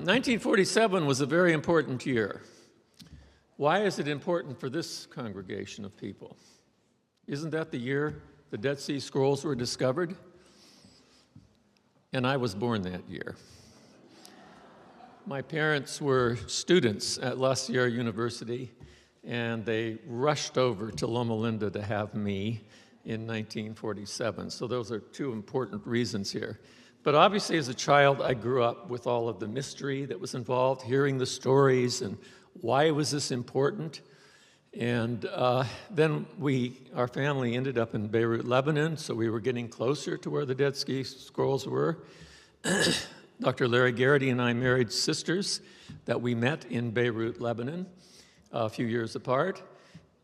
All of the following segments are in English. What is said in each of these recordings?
1947 was a very important year. Why is it important for this congregation of people? Isn't that the year the Dead Sea Scrolls were discovered? And I was born that year. My parents were students at La Sierra University, and they rushed over to Loma Linda to have me in 1947. So those are two important reasons here. But obviously, as a child, I grew up with all of the mystery that was involved, hearing the stories and why was this important. And then our family ended up in Beirut, Lebanon, so we were getting closer to where the Dead Sea Scrolls were. Dr. Larry Geraty and I married sisters that we met in Beirut, Lebanon, a few years apart.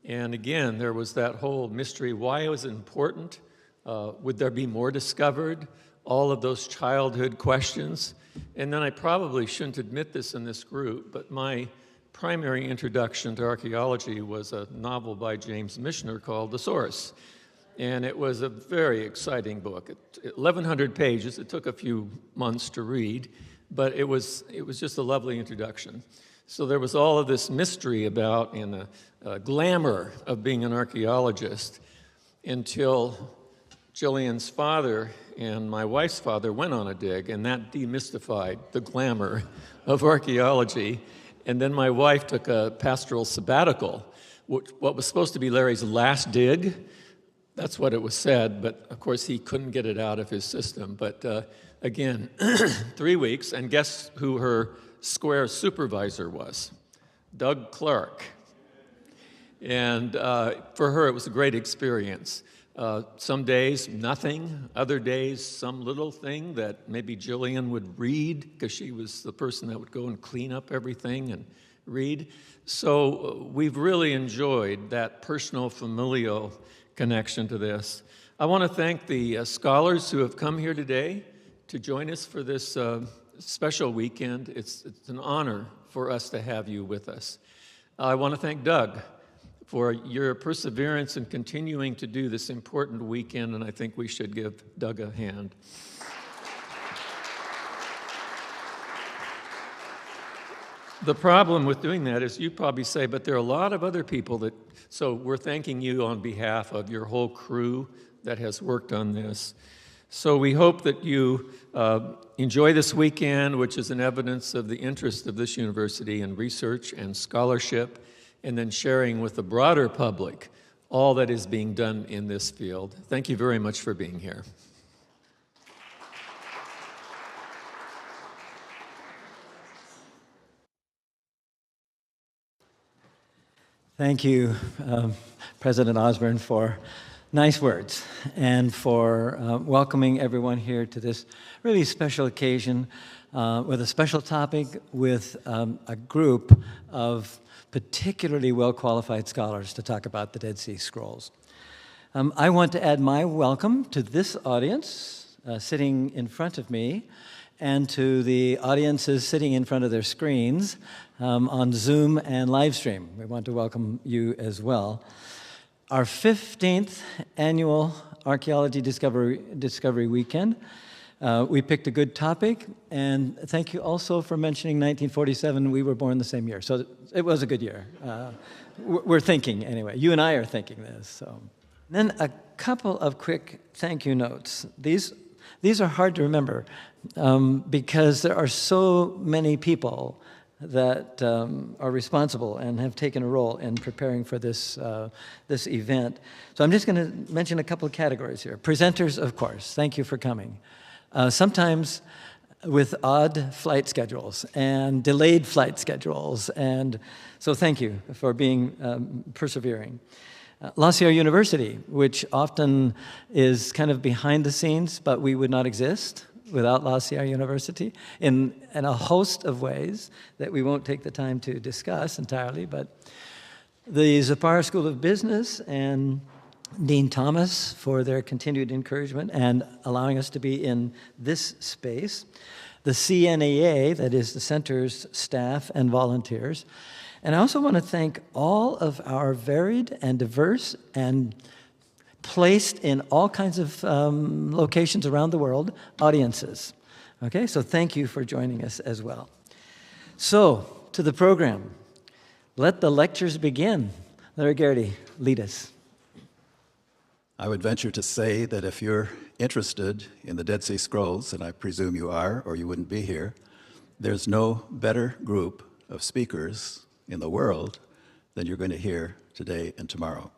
And again, there was that whole mystery. Why was it important? Would there be more discovered? All of those childhood questions. And then I probably shouldn't admit this in this group, but my primary introduction to archaeology was a novel by James Michener called The Source. And it was a very exciting book. 1,100 pages. It took a few months to read, but it was just a lovely introduction. So there was all of this mystery about and a glamour of being an archaeologist until Jillian's father and my wife's father went on a dig, and that demystified the glamour of archaeology. And then my wife took a pastoral sabbatical, what was supposed to be Larry's last dig. That's what it was said, but of course he couldn't get it out of his system. But again, 3 weeks, and guess who her square supervisor was? Doug Clark. And for her, it was a great experience. Some days, nothing. Other days, some little thing that maybe Jillian would read, because she was the person that would go and clean up everything and read. So we've really enjoyed that personal, familial connection to this. I want to thank the scholars who have come here today to join us for this special weekend. It's an honor for us to have you with us. I want to thank Doug for your perseverance in continuing to do this important weekend, and I think we should give Doug a hand. The problem with doing that is you probably say, but there are a lot of other people that, so we're thanking you on behalf of your whole crew that has worked on this. So we hope that you enjoy this weekend, which is an evidence of the interest of this university in research and scholarship, and then sharing with the broader public all that is being done in this field. Thank you very much for being here. Thank you, President Osborn, for nice words and for welcoming everyone here to this really special occasion with a special topic, with a group of particularly well-qualified scholars to talk about the Dead Sea Scrolls. I want to add my welcome to this audience sitting in front of me and to the audiences sitting in front of their screens on Zoom and live stream. We want to welcome you as well. Our 15th annual Archaeology Discovery Weekend. We picked a good topic, and thank you also for mentioning 1947. We were born the same year, so it was a good year. We're thinking, anyway. You and I are thinking this. So, then a couple of quick thank you notes. These are hard to remember because there are so many people that are responsible and have taken a role in preparing for this event. So I'm just going to mention a couple of categories here. Presenters, of course. Thank you for coming. Sometimes with odd flight schedules and delayed flight schedules, and so thank you for being persevering. La Sierra University, which often is kind of behind the scenes, but we would not exist without La Sierra University in a host of ways that we won't take the time to discuss entirely, but the Zipporah School of Business and Dean Thomas for their continued encouragement and allowing us to be in this space, the CNEA, that is the center's staff and volunteers. And I also want to thank all of our varied and diverse and placed in all kinds of locations around the world audiences. Okay, so thank you for joining us as well. So, to the program. Let the lectures begin. Larry Geraty, lead us. I would venture to say that if you're interested in the Dead Sea Scrolls, and I presume you are, or you wouldn't be here, there's no better group of speakers in the world than you're going to hear today and tomorrow.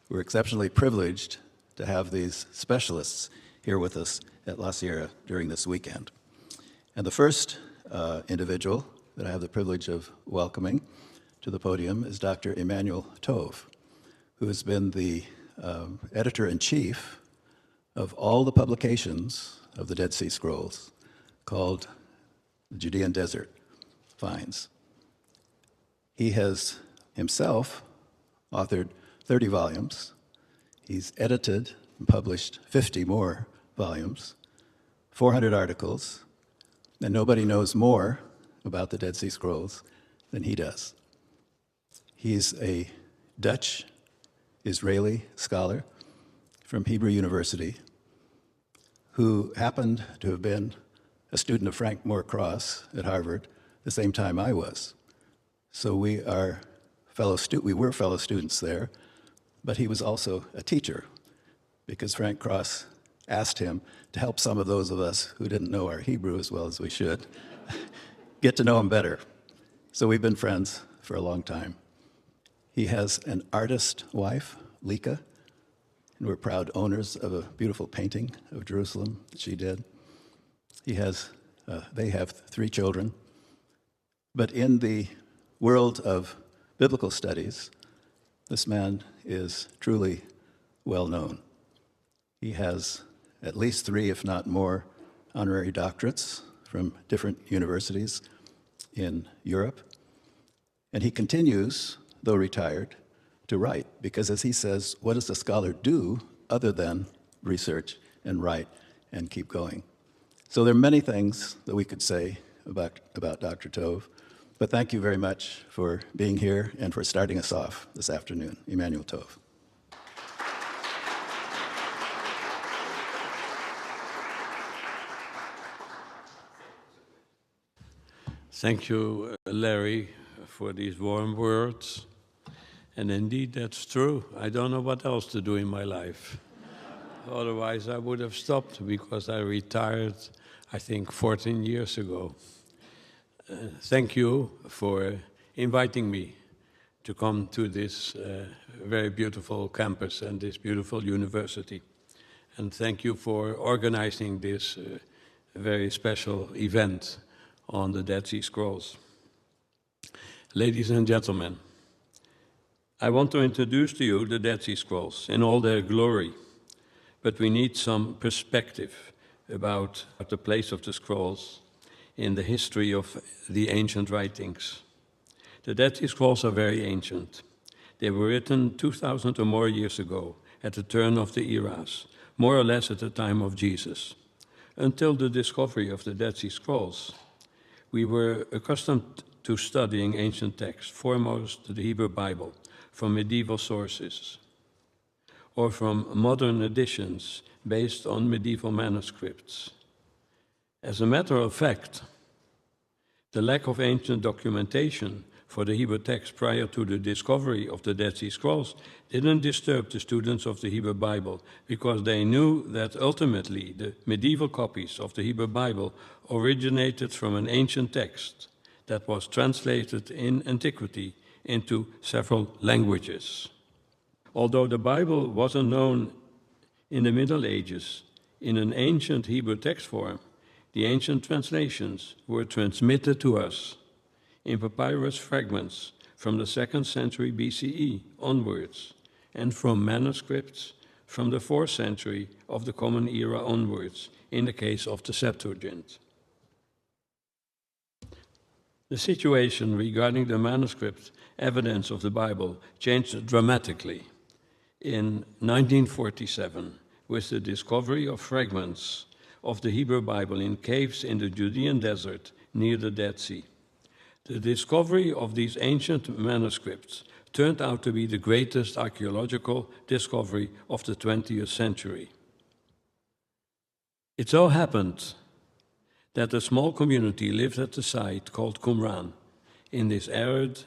We're exceptionally privileged to have these specialists here with us at La Sierra during this weekend. And the first individual that I have the privilege of welcoming to the podium is Dr. Emanuel Tov, who has been the editor-in-chief of all the publications of the Dead Sea Scrolls called the Judean Desert Finds. He has himself authored 30 volumes. He's edited and published 50 more volumes, 400 articles, and nobody knows more about the Dead Sea Scrolls than he does. He's a Dutch-Israeli scholar from Hebrew University who happened to have been a student of Frank Moore Cross at Harvard the same time I was. So we were fellow students there, but he was also a teacher because Frank Cross asked him to help some of those of us who didn't know our Hebrew as well as we should get to know him better. So we've been friends for a long time. He has an artist wife, Lika, and we're proud owners of a beautiful painting of Jerusalem that she did. They have 3 children. But in the world of biblical studies, this man is truly well known. He has at least 3, if not more, honorary doctorates from different universities in Europe. And he continues, though retired, to write, because as he says, what does a scholar do other than research and write and keep going? So there are many things that we could say about Dr. Tov, but thank you very much for being here and for starting us off this afternoon. Emanuel Tov. Thank you, Larry, for these warm words. And indeed, that's true. I don't know what else to do in my life. Otherwise, I would have stopped because I retired, I think, 14 years ago. Thank you for inviting me to come to this very beautiful campus and this beautiful university. And thank you for organizing this very special event on the Dead Sea Scrolls. Ladies and gentlemen, I want to introduce to you the Dead Sea Scrolls in all their glory, but we need some perspective about the place of the scrolls in the history of the ancient writings. The Dead Sea Scrolls are very ancient. They were written 2,000 or more years ago, at the turn of the eras, more or less at the time of Jesus. Until the discovery of the Dead Sea Scrolls, we were accustomed to studying ancient texts, foremost the Hebrew Bible, from medieval sources, or from modern editions based on medieval manuscripts. As a matter of fact, the lack of ancient documentation for the Hebrew text prior to the discovery of the Dead Sea Scrolls didn't disturb the students of the Hebrew Bible because they knew that ultimately the medieval copies of the Hebrew Bible originated from an ancient text that was translated in antiquity into several languages. Although the Bible wasn't known in the Middle Ages in an ancient Hebrew text form, the ancient translations were transmitted to us in papyrus fragments from the 2nd century BCE onwards, and from manuscripts from the 4th century of the Common Era onwards, in the case of the Septuagint. The situation regarding the manuscript evidence of the Bible changed dramatically in 1947 with the discovery of fragments of the Hebrew Bible in caves in the Judean desert near the Dead Sea. The discovery of these ancient manuscripts turned out to be the greatest archaeological discovery of the 20th century. It so happened that a small community lived at the site called Qumran in this arid,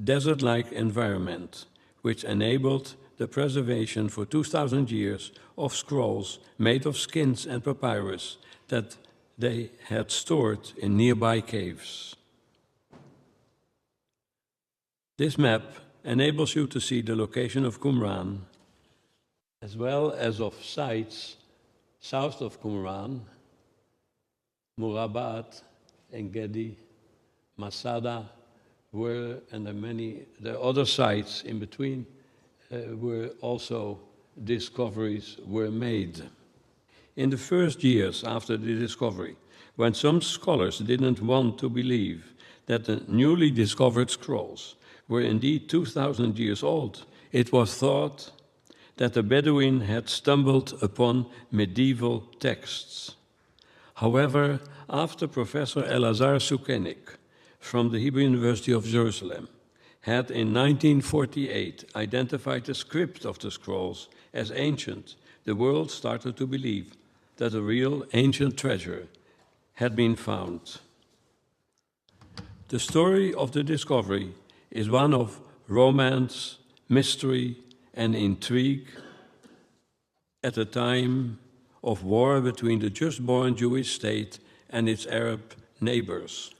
desert-like environment, which enabled the preservation for 2,000 years of scrolls made of skins and papyrus that they had stored in nearby caves. This map enables you to see the location of Qumran, as well as of sites south of Qumran, Murabat, Engedi, Masada, and the other sites in between where also discoveries were made. In the first years after the discovery, when some scholars didn't want to believe that the newly discovered scrolls were indeed 2,000 years old, it was thought that the Bedouin had stumbled upon medieval texts. However, after Professor Elazar Sukenik from the Hebrew University of Jerusalem had in 1948 identified the script of the scrolls as ancient, the world started to believe that a real ancient treasure had been found. The story of the discovery is one of romance, mystery, and intrigue at a time of war between the just-born Jewish state and its Arab neighbors.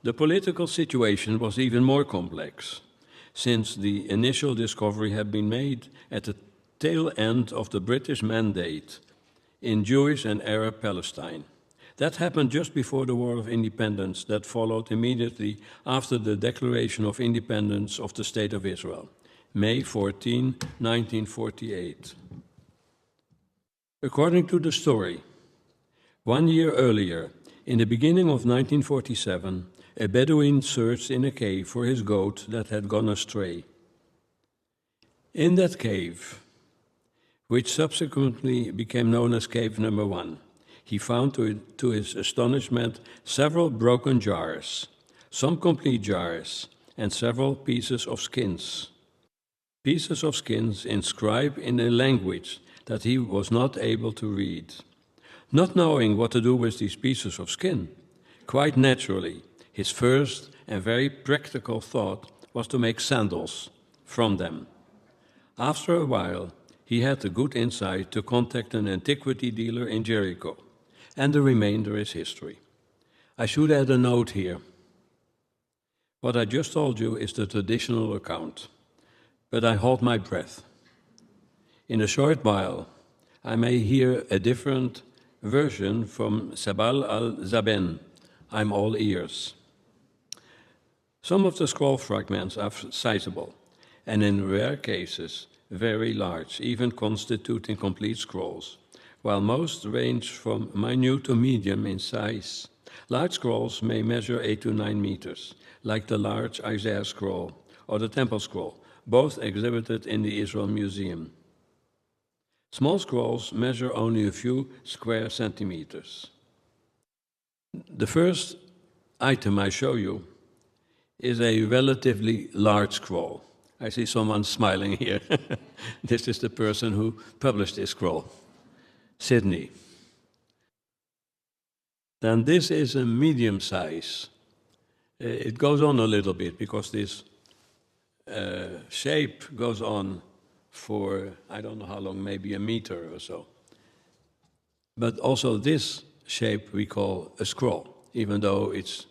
The political situation was even more complex, since the initial discovery had been made at the tail end of the British Mandate in Jewish and Arab Palestine. That happened just before the War of Independence that followed immediately after the Declaration of Independence of the State of Israel, May 14, 1948. According to the story, 1 year earlier, in the beginning of 1947, a Bedouin searched in a cave for his goat that had gone astray. In that cave, which subsequently became known as Cave Number 1, he found, to his astonishment, several broken jars, some complete jars, and several pieces of skins. Pieces of skins inscribed in a language that he was not able to read. Not knowing what to do with these pieces of skin, quite naturally, his first and very practical thought was to make sandals from them. After a while, he had the good insight to contact an antiquity dealer in Jericho, and the remainder is history. I should add a note here. What I just told you is the traditional account, but I hold my breath. In a short while, I may hear a different version from Sabal al-Zaben. I'm all ears. Some of the scroll fragments are sizable, and in rare cases, very large, even constituting complete scrolls, while most range from minute to medium in size. Large scrolls may measure 8 to 9 meters, like the large Isaiah scroll or the Temple scroll, both exhibited in the Israel Museum. Small scrolls measure only a few square centimeters. The first item I show you is a relatively large scroll. I see someone smiling here. This is the person who published this scroll, Sydney. Then this is a medium size. It goes on a little bit because this shape goes on for, I don't know how long, maybe a meter or so. But also this shape we call a scroll, even though it's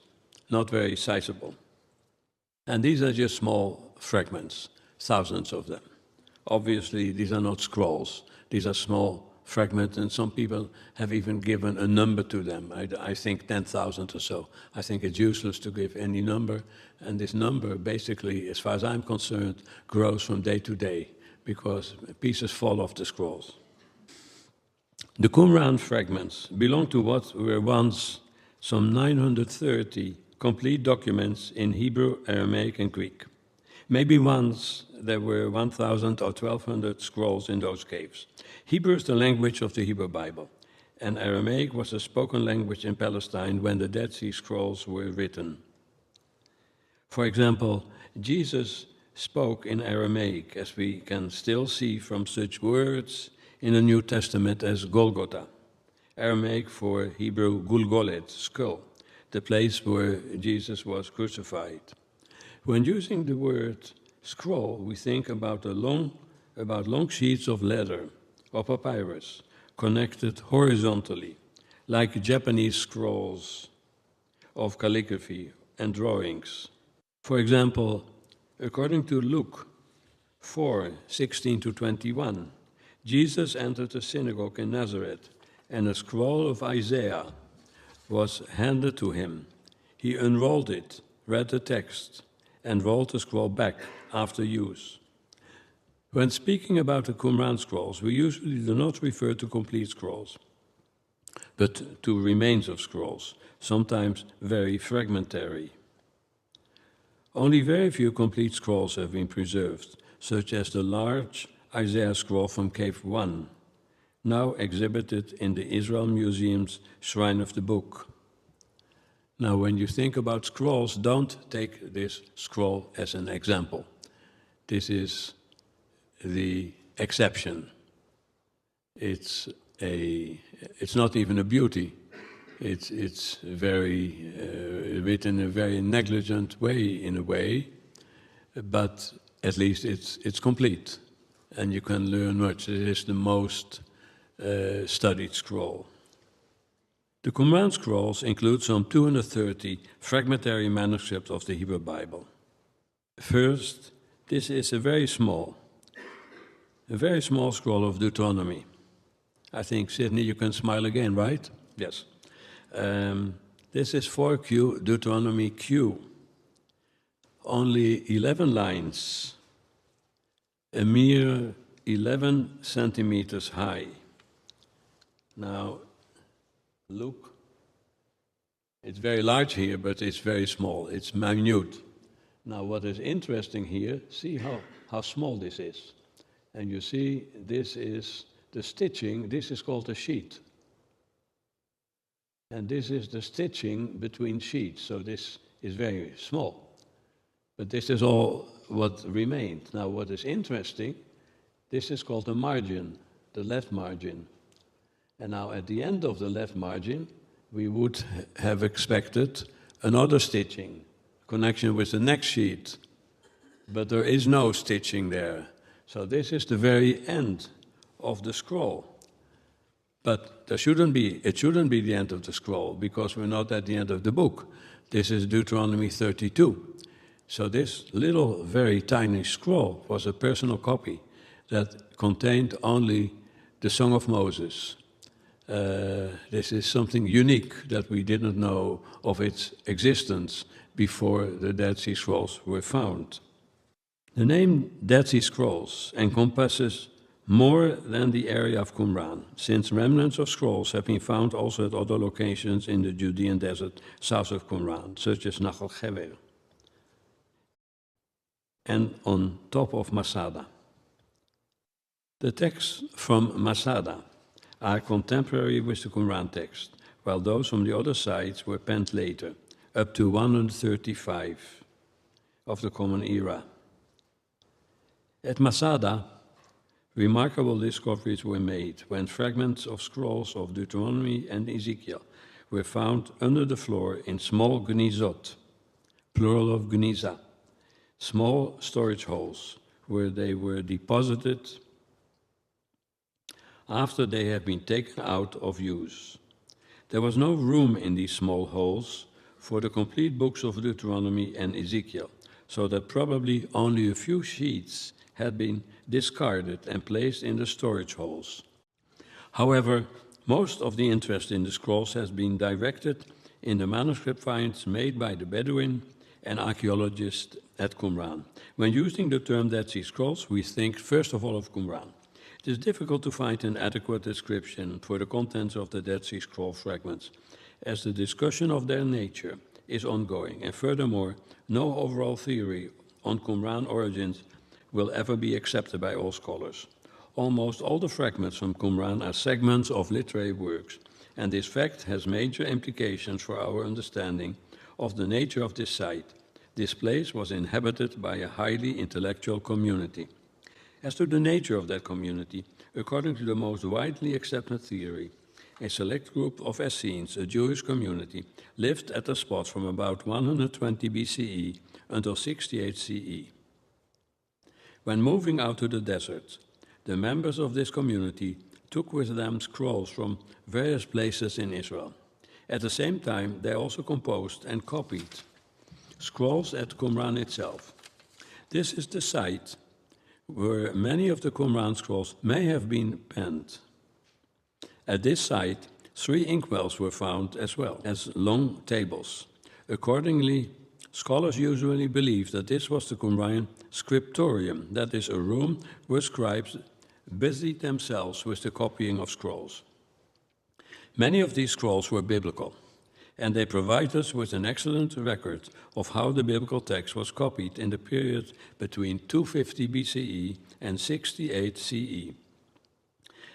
not very sizable. And these are just small fragments, thousands of them. Obviously, these are not scrolls. These are small fragments, and some people have even given a number to them. I think 10,000 or so. I think it's useless to give any number, and this number basically, as far as I'm concerned, grows from day to day because pieces fall off the scrolls. The Qumran fragments belong to what were once some 930 complete documents in Hebrew, Aramaic, and Greek. Maybe once there were 1,000 or 1,200 scrolls in those caves. Hebrew is the language of the Hebrew Bible, and Aramaic was the spoken language in Palestine when the Dead Sea Scrolls were written. For example, Jesus spoke in Aramaic, as we can still see from such words in the New Testament as Golgotha, Aramaic for Hebrew gulgolet, skull, the place where Jesus was crucified. When using the word scroll, we think about long sheets of leather or papyrus connected horizontally, like Japanese scrolls of calligraphy and drawings. For example, according to Luke 4:16-21, Jesus entered a synagogue in Nazareth, and a scroll of Isaiah was handed to him. He unrolled it, read the text, and rolled the scroll back after use. When speaking about the Qumran Scrolls, we usually do not refer to complete scrolls, but to remains of scrolls, sometimes very fragmentary. Only very few complete scrolls have been preserved, such as the large Isaiah scroll from Cave 1, now exhibited in the Israel Museum's Shrine of the Book. Now, when you think about scrolls, don't take this scroll as an example. This is the exception. It's not even a beauty. It's very written in a very negligent way, in a way, but at least it's complete, and you can learn much. It is the most studied scroll. The Qumran Scrolls include some 230 fragmentary manuscripts of the Hebrew Bible. First, this is a very small scroll of Deuteronomy. I think, Sydney, you can smile again, right? Yes. This is 4Q, Deuteronomy Q. Only 11 lines, a mere 11 centimeters high. Now, look, it's very large here, but it's very small. It's minute. Now, what is interesting here, see how small this is. And you see, this is the stitching. This is called a sheet. And this is the stitching between sheets. So this is very small. But this is all what remained. Now, what is interesting, this is called the margin, the left margin. And now, at the end of the left margin, we would have expected another stitching, connection with the next sheet. But there is no stitching there. So this is the very end of the scroll. But it shouldn't be the end of the scroll, because we're not at the end of the book. This is Deuteronomy 32. So this little, very tiny scroll was a personal copy that contained only the Song of Moses. This is something unique that we didn't know of its existence before the Dead Sea Scrolls were found. The name Dead Sea Scrolls encompasses more than the area of Qumran, since remnants of scrolls have been found also at other locations in the Judean desert south of Qumran, such as Nachal Gever, and on top of Masada. The texts from Masada are contemporary with the Qumran text, while those from the other sites were penned later, up to 135 of the Common Era. At Masada, remarkable discoveries were made when fragments of scrolls of Deuteronomy and Ezekiel were found under the floor in small gnizot, plural of gniza, small storage holes where they were deposited after they had been taken out of use. There was no room in these small holes for the complete books of Deuteronomy and Ezekiel, so that probably only a few sheets had been discarded and placed in the storage holes. However, most of the interest in the scrolls has been directed in the manuscript finds made by the Bedouin and archaeologists at Qumran. When using the term Dead Sea Scrolls, we think first of all of Qumran. It is difficult to find an adequate description for the contents of the Dead Sea Scroll fragments, as the discussion of their nature is ongoing, and furthermore, no overall theory on Qumran origins will ever be accepted by all scholars. Almost all the fragments from Qumran are segments of literary works, and this fact has major implications for our understanding of the nature of this site. This place was inhabited by a highly intellectual community. As to the nature of that community, according to the most widely accepted theory, a select group of Essenes, a Jewish community, lived at the spot from about 120 BCE until 68 CE. When moving out to the desert, the members of this community took with them scrolls from various places in Israel. At the same time, they also composed and copied scrolls at Qumran itself. This is the site where many of the Qumran scrolls may have been penned. At this site, 3 inkwells were found as well as long tables. Accordingly, scholars usually believe that this was the Qumran scriptorium, that is, a room where scribes busied themselves with the copying of scrolls. Many of these scrolls were biblical, and they provide us with an excellent record of how the biblical text was copied in the period between 250 BCE and 68 CE.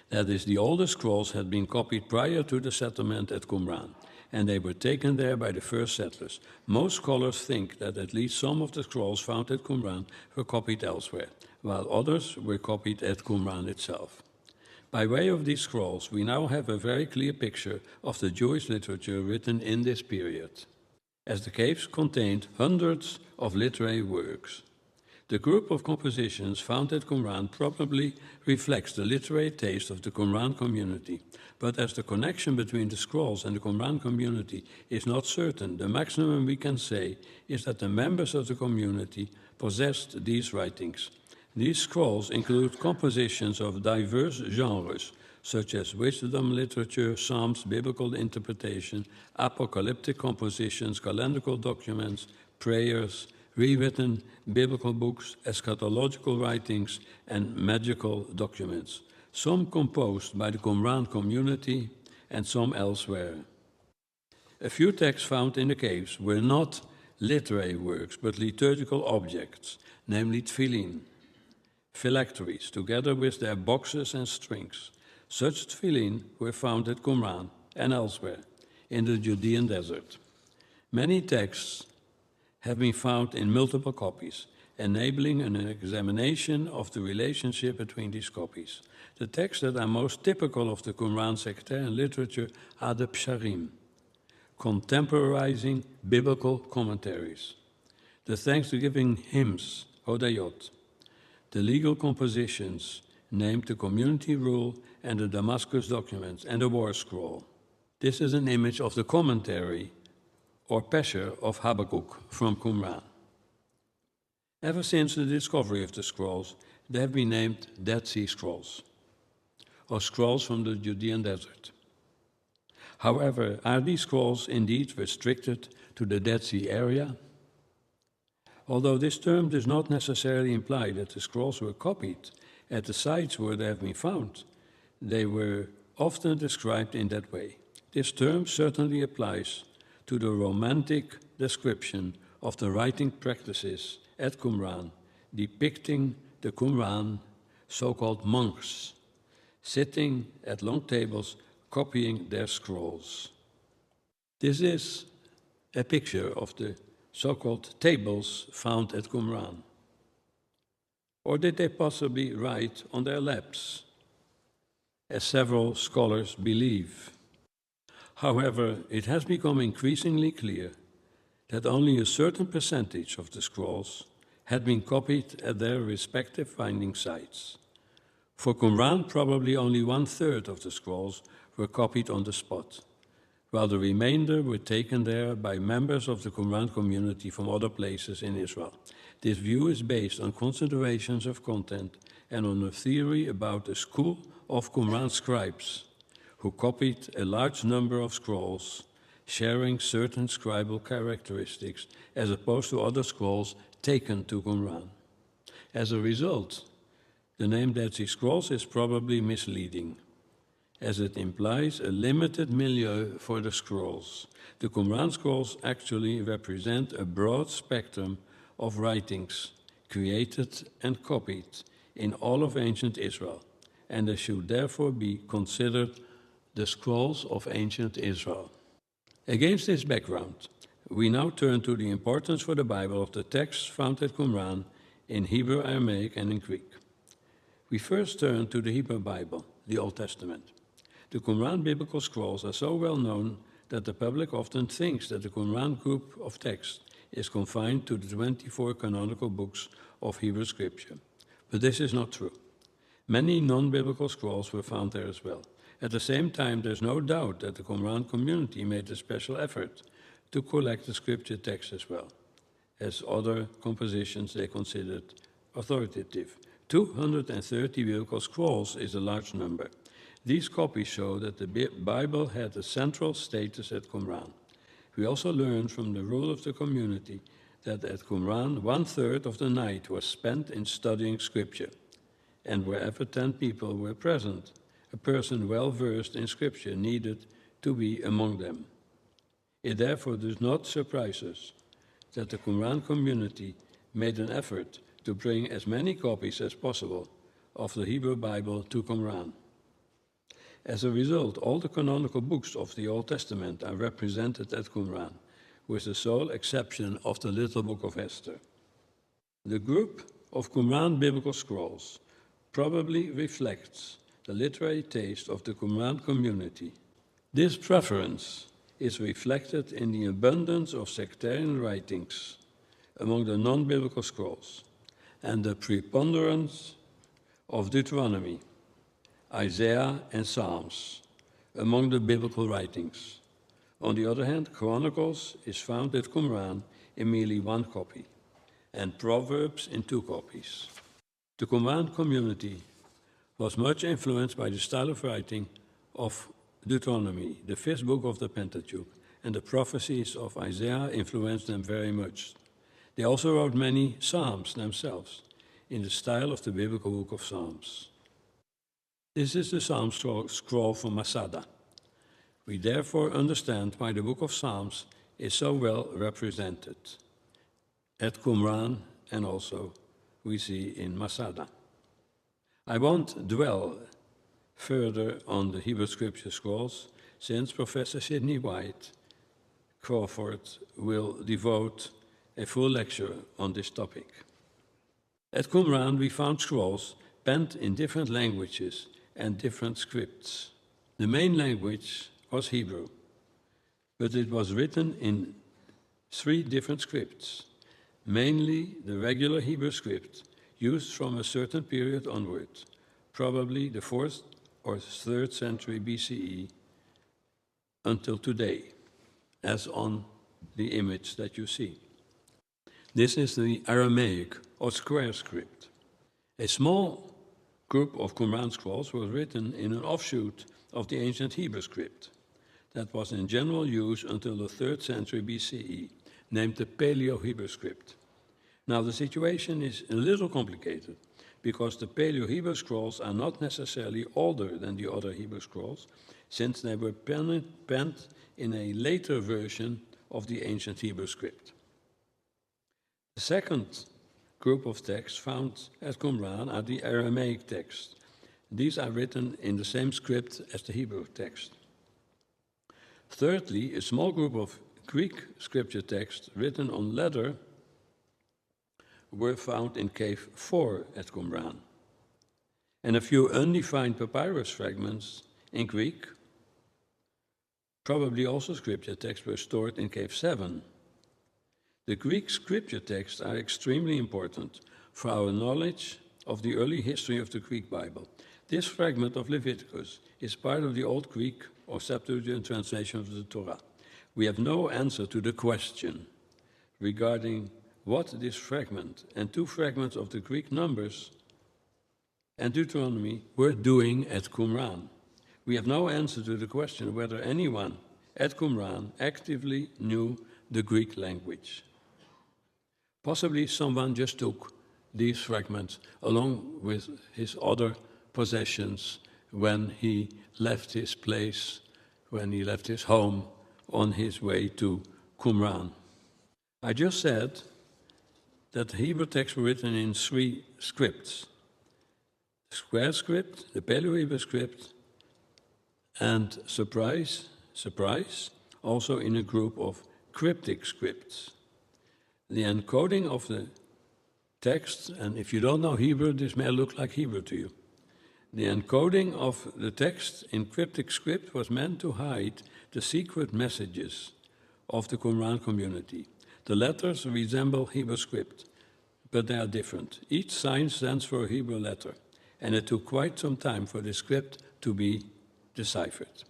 That is, the oldest scrolls had been copied prior to the settlement at Qumran, and they were taken there by the first settlers. Most scholars think that at least some of the scrolls found at Qumran were copied elsewhere, while others were copied at Qumran itself. By way of these scrolls, we now have a very clear picture of the Jewish literature written in this period, as the caves contained hundreds of literary works. The group of compositions found at Qumran probably reflects the literary taste of the Qumran community, but as the connection between the scrolls and the Qumran community is not certain, the maximum we can say is that the members of the community possessed these writings. These scrolls include compositions of diverse genres, such as wisdom literature, psalms, biblical interpretation, apocalyptic compositions, calendrical documents, prayers, rewritten biblical books, eschatological writings, and magical documents, some composed by the Qumran community and some elsewhere. A few texts found in the caves were not literary works, but liturgical objects, namely tefillin, phylacteries, together with their boxes and strings. Such tefillin were found at Qumran and elsewhere in the Judean desert. Many texts have been found in multiple copies, enabling an examination of the relationship between these copies. The texts that are most typical of the Qumran sectarian literature are the Psharim, contemporizing biblical commentaries, the thanksgiving hymns, Hodayot, the legal compositions named the community rule and the Damascus documents and the war scroll. This is an image of the commentary or Pesher of Habakkuk from Qumran. Ever since the discovery of the scrolls, they have been named Dead Sea Scrolls, or scrolls from the Judean desert. However, are these scrolls indeed restricted to the Dead Sea area? Although this term does not necessarily imply that the scrolls were copied at the sites where they have been found, they were often described in that way. This term certainly applies to the romantic description of the writing practices at Qumran, depicting the Qumran so-called monks sitting at long tables copying their scrolls. This is a picture of the so-called tables found at Qumran. Or did they possibly write on their laps, as several scholars believe? However, it has become increasingly clear that only a certain percentage of the scrolls had been copied at their respective finding sites. For Qumran, probably only 1/3 of the scrolls were copied on the spot, while the remainder were taken there by members of the Qumran community from other places in Israel. This view is based on considerations of content and on a theory about a school of Qumran scribes who copied a large number of scrolls, sharing certain scribal characteristics, as opposed to other scrolls taken to Qumran. As a result, the name Dead Sea Scrolls is probably misleading, as it implies a limited milieu for the scrolls. The Qumran scrolls actually represent a broad spectrum of writings created and copied in all of ancient Israel, and they should therefore be considered the scrolls of ancient Israel. Against this background, we now turn to the importance for the Bible of the texts found at Qumran in Hebrew, Aramaic, and in Greek. We first turn to the Hebrew Bible, the Old Testament. The Qumran biblical scrolls are so well known that the public often thinks that the Qumran group of texts is confined to the 24 canonical books of Hebrew Scripture. But this is not true. Many non-biblical scrolls were found there as well. At the same time, there's no doubt that the Qumran community made a special effort to collect the scripture text as well as other compositions they considered authoritative. 230 biblical scrolls is a large number. These copies show that the Bible had a central status at Qumran. We also learn from the rule of the community that at Qumran, 1/3 of the night was spent in studying Scripture, and wherever 10 people were present, a person well versed in Scripture needed to be among them. It therefore does not surprise us that the Qumran community made an effort to bring as many copies as possible of the Hebrew Bible to Qumran. As a result, all the canonical books of the Old Testament are represented at Qumran, with the sole exception of the Little Book of Esther. The group of Qumran biblical scrolls probably reflects the literary taste of the Qumran community. This preference is reflected in the abundance of sectarian writings among the non-biblical scrolls and the preponderance of Deuteronomy, Isaiah, and Psalms among the biblical writings. On the other hand, Chronicles is found at Qumran in merely 1 copy, and Proverbs in 2 copies. The Qumran community was much influenced by the style of writing of Deuteronomy, the 5th book of the Pentateuch, and the prophecies of Isaiah influenced them very much. They also wrote many Psalms themselves in the style of the biblical book of Psalms. This is the Psalm scroll from Masada. We therefore understand why the book of Psalms is so well represented at Qumran, and also we see in Masada. I won't dwell further on the Hebrew Scripture scrolls, since Professor Sidney White Crawford will devote a full lecture on this topic. At Qumran, we found scrolls penned in different languages and different scripts. The main language was Hebrew, but it was written in 3 different scripts, mainly the regular Hebrew script used from a certain period onward, probably the 4th or 3rd century BCE until today, as on the image that you see. This is the Aramaic or square script. A small group of Qumran scrolls was written in an offshoot of the ancient Hebrew script that was in general use until the 3rd century BCE, named the Paleo-Hebrew script. Now, the situation is a little complicated because the Paleo-Hebrew scrolls are not necessarily older than the other Hebrew scrolls, since they were penned in a later version of the ancient Hebrew script. The second group of texts found at Qumran are the Aramaic texts. These are written in the same script as the Hebrew text. Thirdly, a small group of Greek scripture texts written on leather were found in Cave 4 at Qumran, and a few undefined papyrus fragments in Greek, probably also scripture texts, were stored in Cave 7. The Greek scripture texts are extremely important for our knowledge of the early history of the Greek Bible. This fragment of Leviticus is part of the Old Greek or Septuagint translation of the Torah. We have no answer to the question regarding what this fragment and 2 fragments of the Greek numbers and Deuteronomy were doing at Qumran. We have no answer to the question whether anyone at Qumran actively knew the Greek language. Possibly someone just took these fragments along with his other possessions when he left his place, when he left his home on his way to Qumran. I just said that the Hebrew texts were written in 3 scripts: the square script, the Paleo-Hebrew script, and surprise, also in a group of cryptic scripts. The encoding of the text, and if you don't know Hebrew, this may look like Hebrew to you. The encoding of the text in cryptic script was meant to hide the secret messages of the Qumran community. The letters resemble Hebrew script, but they are different. Each sign stands for a Hebrew letter, and it took quite some time for the script to be deciphered.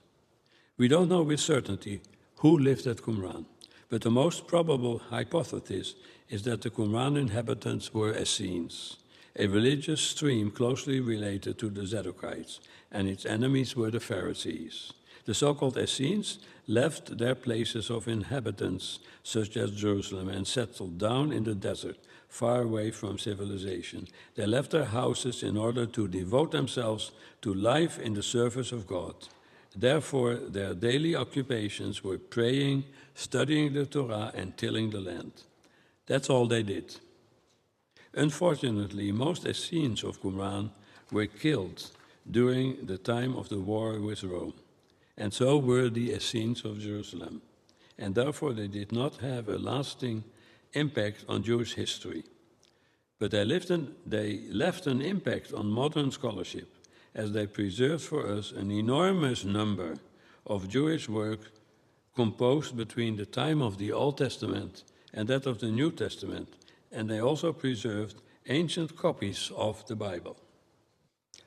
We don't know with certainty who lived at Qumran, but the most probable hypothesis is that the Qumran inhabitants were Essenes, a religious stream closely related to the Zadokites, and its enemies were the Pharisees. The so-called Essenes left their places of inhabitance, such as Jerusalem, and settled down in the desert, far away from civilization. They left their houses in order to devote themselves to life in the service of God. Therefore, their daily occupations were praying, studying the Torah, and tilling the land. That's all they did. Unfortunately, most Essenes of Qumran were killed during the time of the war with Rome, and so were the Essenes of Jerusalem, and therefore they did not have a lasting impact on Jewish history. But they left an impact on modern scholarship, as they preserved for us an enormous number of Jewish work composed between the time of the Old Testament and that of the New Testament, and they also preserved ancient copies of the Bible.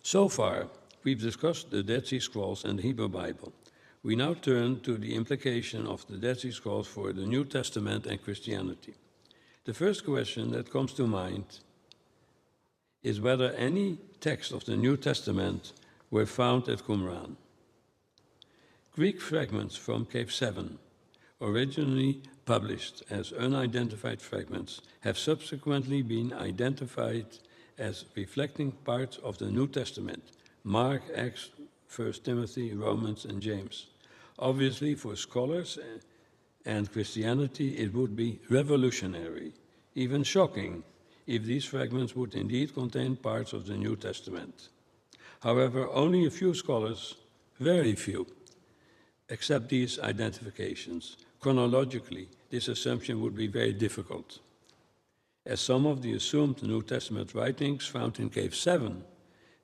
So far, we've discussed the Dead Sea Scrolls and the Hebrew Bible. We now turn to the implication of the Dead Sea Scrolls for the New Testament and Christianity. The first question that comes to mind is whether any texts of the New Testament were found at Qumran. Greek fragments from Cave 7, originally published as unidentified fragments, have subsequently been identified as reflecting parts of the New Testament: Mark, Acts, 1 Timothy, Romans, and James. Obviously, for scholars and Christianity, it would be revolutionary, even shocking, if these fragments would indeed contain parts of the New Testament. However, only a few scholars, very few, accept these identifications. Chronologically, this assumption would be very difficult, as some of the assumed New Testament writings found in Cave 7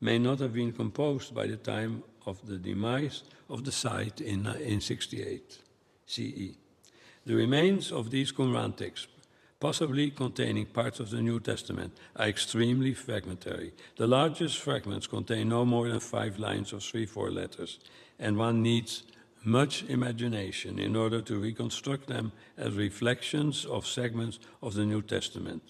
may not have been composed by the time of the demise of the site in 68 CE. The remains of these Qumran texts, possibly containing parts of the New Testament, are extremely fragmentary. The largest fragments contain no more than 5 lines or 3-4 letters, and one needs much imagination in order to reconstruct them as reflections of segments of the New Testament.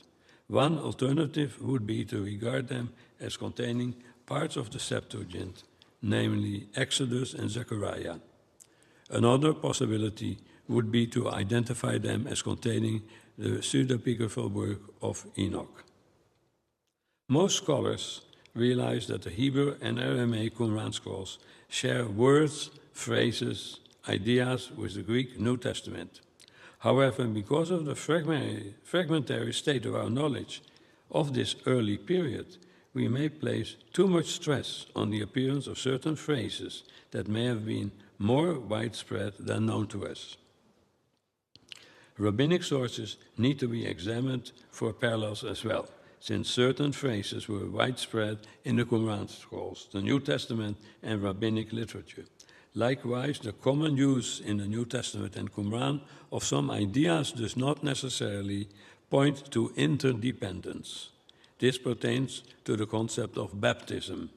One alternative would be to regard them as containing parts of the Septuagint, namely Exodus and Zechariah. Another possibility would be to identify them as containing the pseudepigraphal work of Enoch. Most scholars realize that the Hebrew and Aramaic Qumran scrolls share words, phrases, ideas with the Greek New Testament. However, because of the fragmentary state of our knowledge of this early period, we may place too much stress on the appearance of certain phrases that may have been more widespread than known to us. Rabbinic sources need to be examined for parallels as well, since certain phrases were widespread in the Qumran scrolls, the New Testament, and rabbinic literature. Likewise, the common use in the New Testament and Qumran of some ideas does not necessarily point to interdependence. This pertains to the concept of baptism,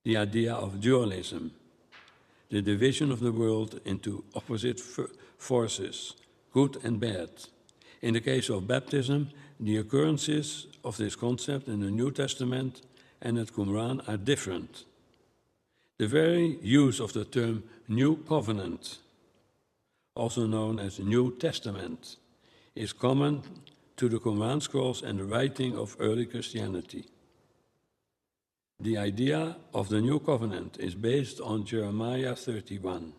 the idea of dualism, the division of the world into opposite forces, good and bad. In the case of baptism, the occurrences of this concept in the New Testament and at Qumran are different. The very use of the term New Covenant, also known as New Testament, is common to the Qumran scrolls and the writing of early Christianity. The idea of the New Covenant is based on Jeremiah 31.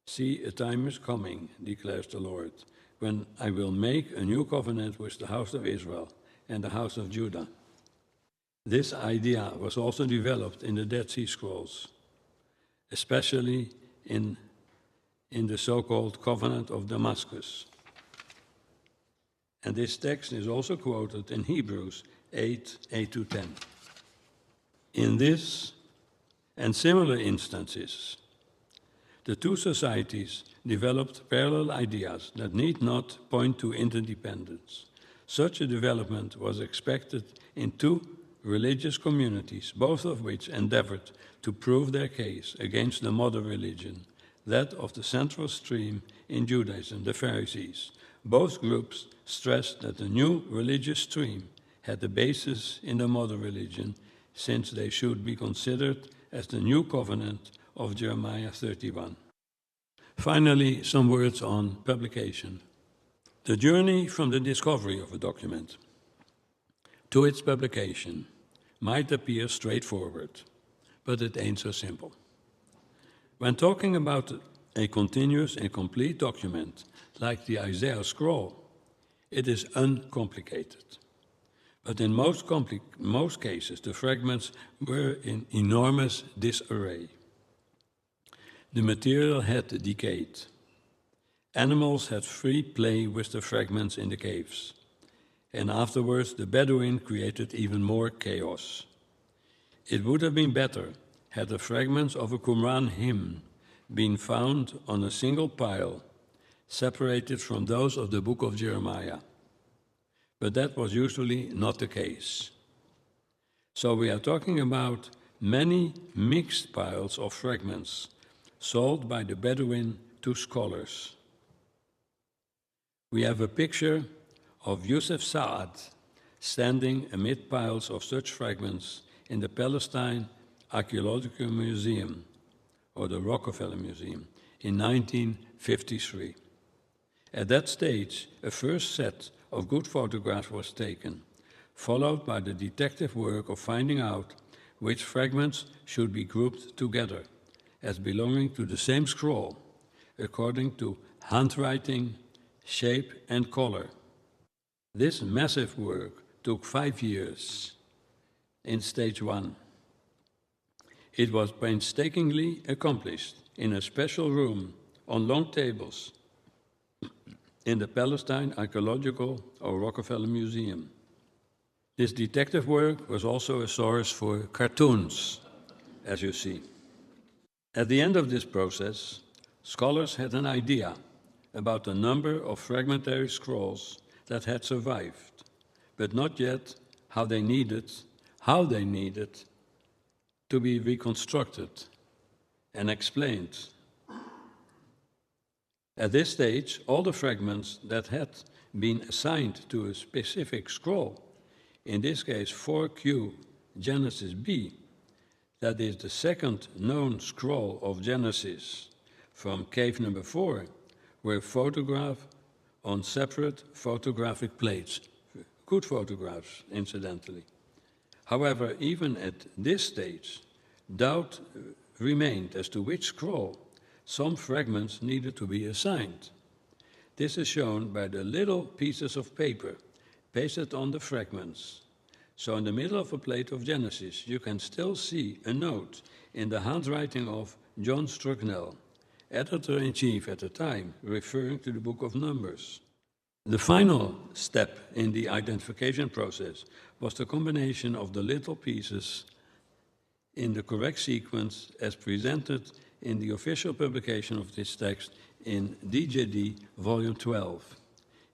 See, a time is coming, declares the Lord, when I will make a new covenant with the house of Israel and the house of Judah. This idea was also developed in the Dead Sea Scrolls, especially in the so-called Covenant of Damascus. And this text is also quoted in Hebrews 8:8-10. In this and similar instances, the two societies developed parallel ideas that need not point to interdependence. Such a development was expected in two religious communities, both of which endeavored to prove their case against the mother religion, that of the central stream in Judaism, the Pharisees. Both groups stressed that the new religious stream had the basis in the mother religion, since they should be considered as the new covenant of Jeremiah 31. Finally, some words on publication. The journey from the discovery of a document to its publication might appear straightforward, but it ain't so simple. When talking about a continuous and complete document like the Isaiah scroll, it is uncomplicated. But in most cases, the fragments were in enormous disarray. The material had decayed. Animals had free play with the fragments in the caves. And afterwards, the Bedouin created even more chaos. It would have been better had the fragments of a Qumran hymn been found on a single pile, separated from those of the book of Jeremiah. But that was usually not the case. So we are talking about many mixed piles of fragments sold by the Bedouin to scholars. We have a picture of Yusuf Saad standing amid piles of such fragments in the Palestine Archaeological Museum, or the Rockefeller Museum, in 1953. At that stage, a first set of good photographs was taken, followed by the detective work of finding out which fragments should be grouped together as belonging to the same scroll, according to handwriting, shape, and color. This massive work took 5 years in stage 1. It was painstakingly accomplished in a special room on long tables in the Palestine Archaeological or Rockefeller Museum. This detective work was also a source for cartoons, as you see. At the end of this process, scholars had an idea about the number of fragmentary scrolls that had survived, but not yet how they needed to be reconstructed and explained. At this stage, all the fragments that had been assigned to a specific scroll, in this case 4Q Genesis B, that is the second known scroll of Genesis from cave number 4, were photographed on separate photographic plates. Good photographs, incidentally. However, even at this stage, doubt remained as to which scroll some fragments needed to be assigned. This is shown by the little pieces of paper pasted on the fragments. So in the middle of a plate of Genesis, you can still see a note in the handwriting of John Strucknell, editor-in-chief at the time, referring to the book of Numbers. The final step in the identification process was the combination of the little pieces in the correct sequence as presented in the official publication of this text in DJD Volume 12.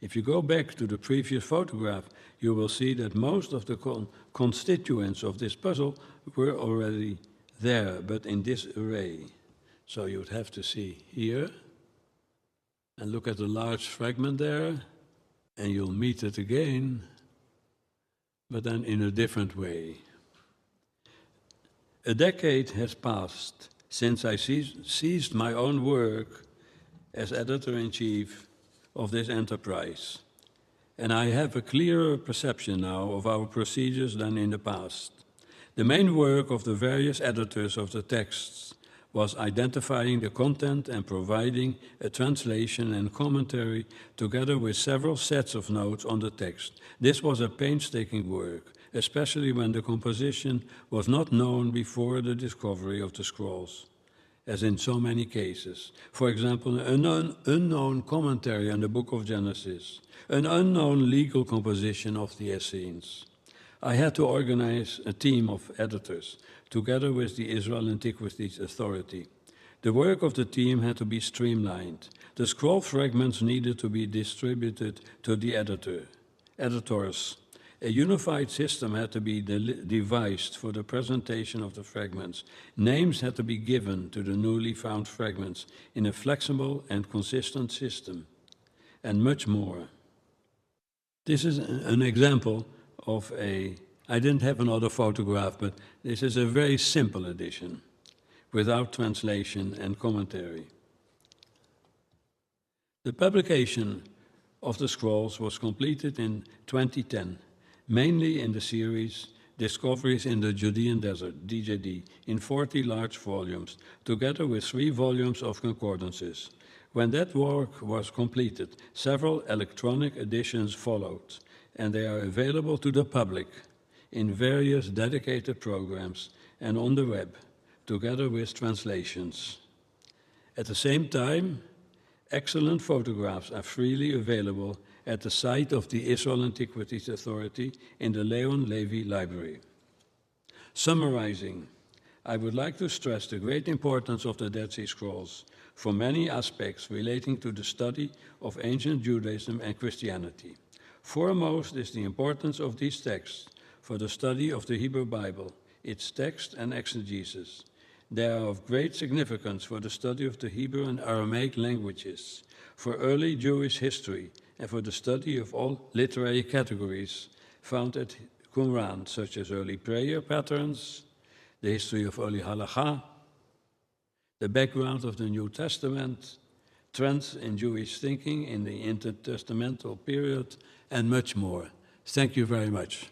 If you go back to the previous photograph, you will see that most of the constituents of this puzzle were already there, but in this array. So you would have to see here, and look at the large fragment there, and you'll meet it again, but then in a different way. A decade has passed since I ceased my own work as editor-in-chief of this enterprise, and I have a clearer perception now of our procedures than in the past. The main work of the various editors of the texts was identifying the content and providing a translation and commentary together with several sets of notes on the text. This was a painstaking work, especially when the composition was not known before the discovery of the scrolls, as in so many cases. For example, an unknown commentary on the book of Genesis, an unknown legal composition of the Essenes. I had to organize a team of editors together with the Israel Antiquities Authority. The work of the team had to be streamlined. The scroll fragments needed to be distributed to the editors. A unified system had to be devised for the presentation of the fragments. Names had to be given to the newly found fragments in a flexible and consistent system, and much more. This is an example of I didn't have another photograph, but this is a very simple edition, without translation and commentary. The publication of the scrolls was completed in 2010, mainly in the series Discoveries in the Judean Desert, DJD, in 40 large volumes, together with 3 volumes of concordances. When that work was completed, several electronic editions followed, and they are available to the public in various dedicated programs and on the web, together with translations. At the same time, excellent photographs are freely available at the site of the Israel Antiquities Authority in the Leon Levy Library. Summarizing, I would like to stress the great importance of the Dead Sea Scrolls for many aspects relating to the study of ancient Judaism and Christianity. Foremost is the importance of these texts for the study of the Hebrew Bible, its text and exegesis. They are of great significance for the study of the Hebrew and Aramaic languages, for early Jewish history, and for the study of all literary categories found at Qumran, such as early prayer patterns, the history of early halakha, the background of the New Testament, trends in Jewish thinking in the intertestamental period, and much more. Thank you very much.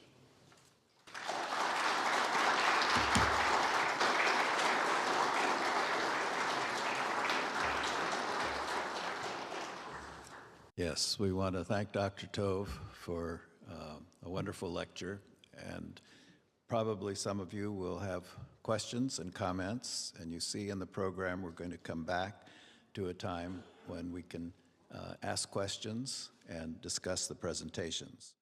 Yes, we want to thank Dr. Tov for a wonderful lecture, and probably some of you will have questions and comments, and you see in the program we're going to come back to a time when we can ask questions and discuss the presentations.